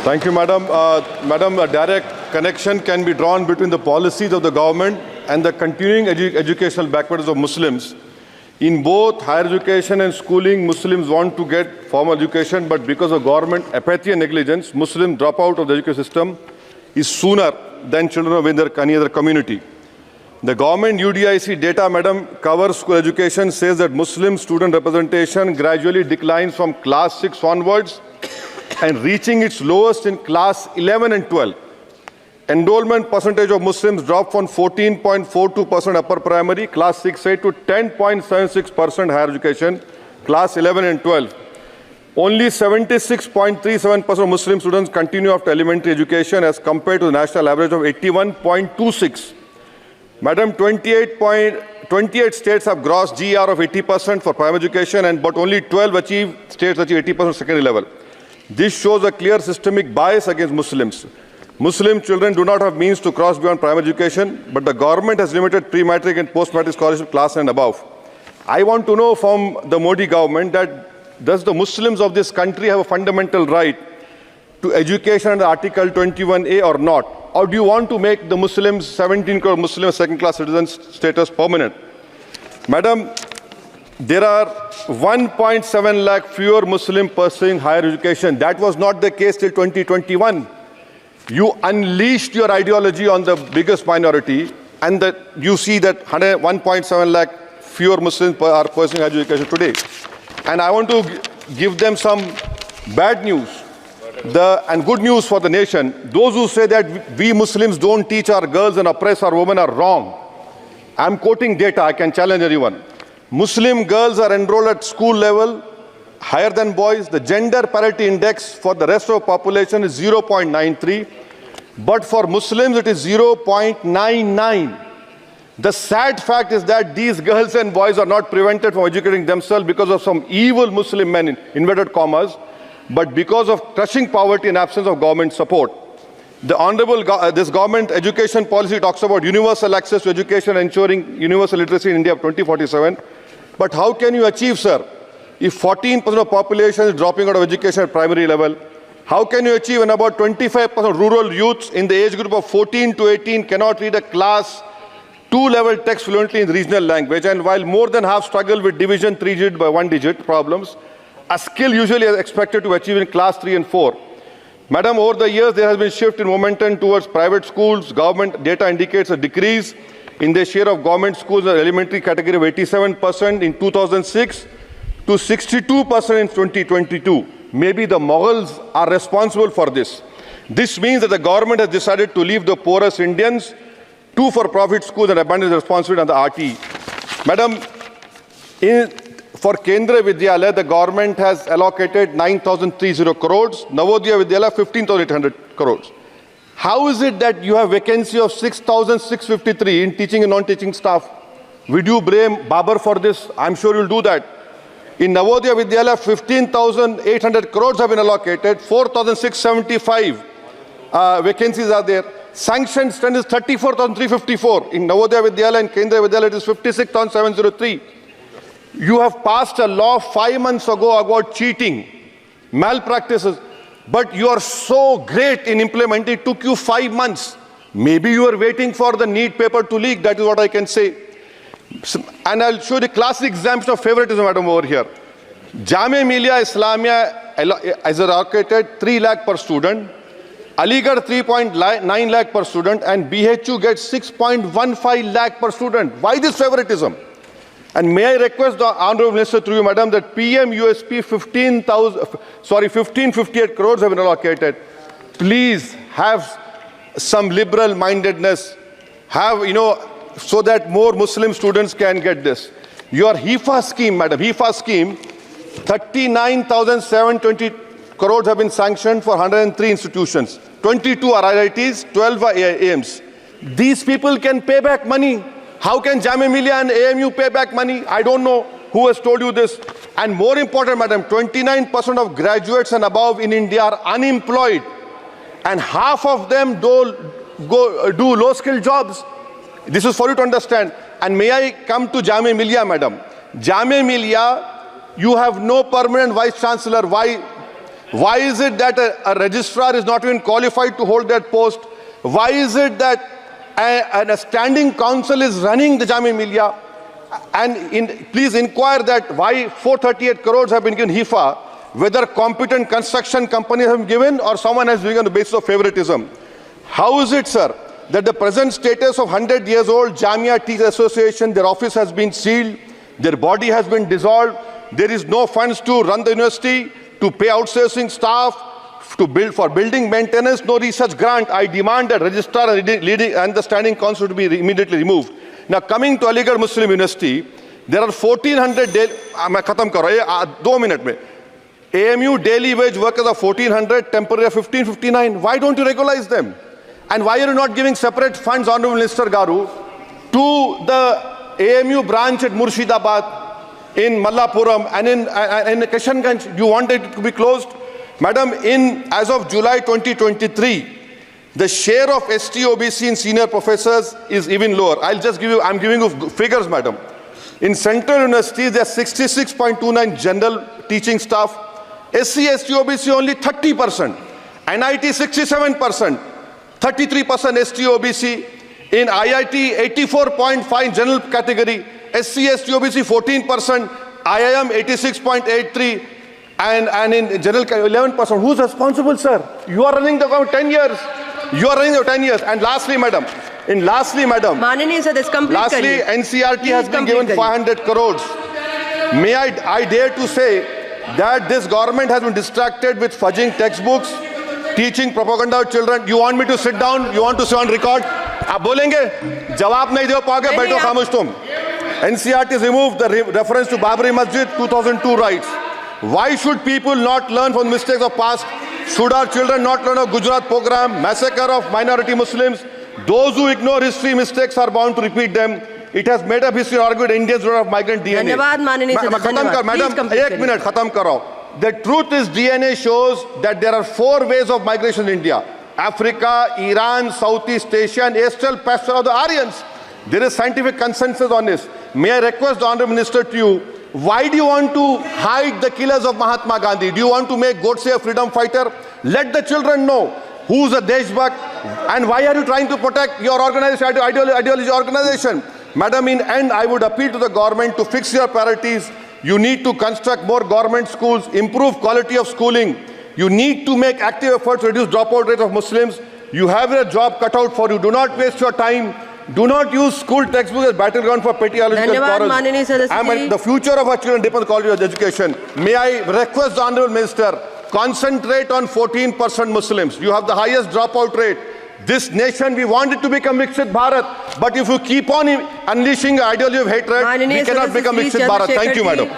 Thank you, Madam. Madam, a direct connection can be drawn between the policies of the government and the continuing educational backwardness of Muslims. In both higher education and schooling, Muslims want to get formal education, but because of government apathy and negligence, Muslims drop out of the education system is sooner than children of any other community. The government UDIC data, Madam, covers school education, says that Muslim student representation gradually declines from class 6 onwards and reaching its lowest in class 11 and 12. Enrollment percentage of Muslims dropped from 14.42% upper primary, class 6-8 to 10.76% higher education, class 11 and 12. Only 76.37% of Muslim students continue after elementary education as compared to the national average of 81.26%. Madam, 28 states have gross GR of 80% for primary education, but only 12 states achieve 80% secondary level. This shows a clear systemic bias against Muslims. Muslim children do not have means to cross beyond primary education, but the government has limited pre-matric and post-matric scholarship class and above. I want to know from the Modi government that does the Muslims of this country have a fundamental right to education under Article 21A or not? Or do you want to make the Muslims, 17 crore Muslim second-class citizens status permanent? Madam, there are 1.7 lakh fewer Muslims pursuing higher education. That was not the case till 2021. You unleashed your ideology on the biggest minority, and you see that 1.7 lakh fewer Muslims are pursuing higher education today. And I want to give them some bad news and good news for the nation. Those who say that we Muslims don't teach our girls and oppress our women are wrong. I'm quoting data. I can challenge anyone. Muslim girls are enrolled at school level higher than boys. The gender parity index for the rest of the population is 0.93, but for Muslims it is 0.99. The sad fact is that these girls and boys are not prevented from educating themselves because of some evil Muslim men, in inverted commas, but because of crushing poverty and absence of government support. This government education policy talks about universal access to education, ensuring universal literacy in India of 2047. But how can you achieve, sir, if 14% of the population is dropping out of education at primary level? How can you achieve when about 25% of rural youths in the age group of 14 to 18 cannot read a class 2 level text fluently in regional language, and while more than half struggle with division 3-digit by 1-digit problems, a skill usually is expected to achieve in class 3 and 4? Madam, over the years there has been a shift in momentum towards private schools. Government data indicates a decrease in the share of government schools in the elementary category of 87% in 2006 to 62% in 2022. Maybe the Mughals are responsible for this. This means that the government has decided to leave the poorest Indians to for-profit schools and abandon the responsibility on the RT. Madam, for Kendra Vidyalaya, the government has allocated 9,030 crores, Navodaya Vidyalaya 15,800 crores. How is it that you have vacancy of 6,653 in teaching and non-teaching staff? Would you blame Babar for this? I'm sure you'll do that. In Navodaya Vidyalaya, 15,800 crores have been allocated, 4,675 vacancies are there. Sanctioned strength is 34,354. In Navodaya Vidyalaya and Kendra Vidyalaya, it is 56,703. You have passed a law 5 months ago about cheating, malpractices, but you are so great in implementing. It took you 5 months. Maybe you are waiting for the NEET paper to leak. That is what I can say. And I'll show the classic example of favoritism, madam, over here. Jamia Millia Islamia is allocated 3 lakh per student, Aligarh 3.9 lakh per student, and BHU gets 6.15 lakh per student. Why this favoritism? And may I request the Honorable Minister through you, madam, that PM USP 1558 crores have been allocated. Please have some liberal mindedness. So that more Muslim students can get this. Your HIFA scheme, madam, HIFA scheme, 39,720 crores have been sanctioned for 103 institutions. 22 are IITs, 12 are AIMs. These people can pay back money. How can Jamia Millia and AMU pay back money? I don't know who has told you this. And more important, madam, 29% of graduates and above in India are unemployed. And half of them do low-skill jobs. This is for you to understand. And may I come to Jamia Millia, madam? Jamia Millia, you have no permanent vice chancellor. Why? Why is it that a registrar is not even qualified to hold that post? Why is it that a standing council is running the Jamia Millia? And please inquire that why 438 crores have been given HIFA, whether competent construction companies have been given or someone has been on the basis of favoritism. How is it, sir, that the present status of 100 years old Jamia Teachers Association, their office has been sealed, their body has been dissolved, there is no funds to run the university, to pay outsourcing staff, to build for building maintenance, no research grant. I demand that registrar and the standing council to be immediately removed. Now, coming to Aligarh Muslim University, there are 1,400 2 minutes. AMU daily wage workers are 1,400, temporary 1,559. Why don't you regularize them? And why are you not giving separate funds, Honorable Minister Garu, to the AMU branch at Murshidabad, in Mallapuram and in Kishanganj? You want it to be closed? Madam, as of July 2023, the share of ST OBC in senior professors is even lower. I'm giving you figures, madam. In central universities, there are 66.29 general teaching staff. SC, ST OBC only 30%. NIT 67%. 33% ST OBC. In IIT, 84.5 general category. SC, ST OBC 14%. IIM 86.83%. And in general 11%. Who's responsible, sir? You are running the government 10 years. You are running the 10 years. And lastly, madam. Manani sir, this complete. Lastly, NCRT has been given 500 crores. May I dare to say that this government has been distracted with fudging textbooks, teaching propaganda to children. You want me to sit down? You want to sit on record? आप बोलेंगे? जवाब नहीं दे पाओगे, बैठो खामोश तुम. NCRT has removed the reference to Babri Masjid 2002 rights. Why should people not learn from the mistakes of past? Should our children not learn of Gujarat program, massacre of minority Muslims? Those who ignore history mistakes are bound to repeat them. It has made up history argued Indians don't have migrant DNA. Madam, 1 minute, khatam karo. The truth is DNA shows that there are 4 ways of migration in India. Africa, Iran, Southeast Asia, and Astral pasture of the Aryans. There is scientific consensus on this. May I request the Honourable Minister to you, why do you want to hide the killers of Mahatma Gandhi? Do you want to make Godse a freedom fighter? Let the children know who's a Deshbhakt and why are you trying to protect your organization, ideology organization? Madam, in end, I would appeal to the government to fix your priorities. You need to construct more government schools, improve quality of schooling. You need to make active efforts to reduce dropout rate of Muslims. You have a job cut out for you. Do not waste your time. Do not use school textbooks as battleground for petty ideological quarrels. The future of our children depends on quality of education. May I request the Honourable Minister, concentrate on 14% Muslims. You have the highest dropout rate. This nation, we want it to become Viksit Bharat. But if you keep on unleashing ideology of hatred, we cannot become Viksit Bharat. Thank you, madam.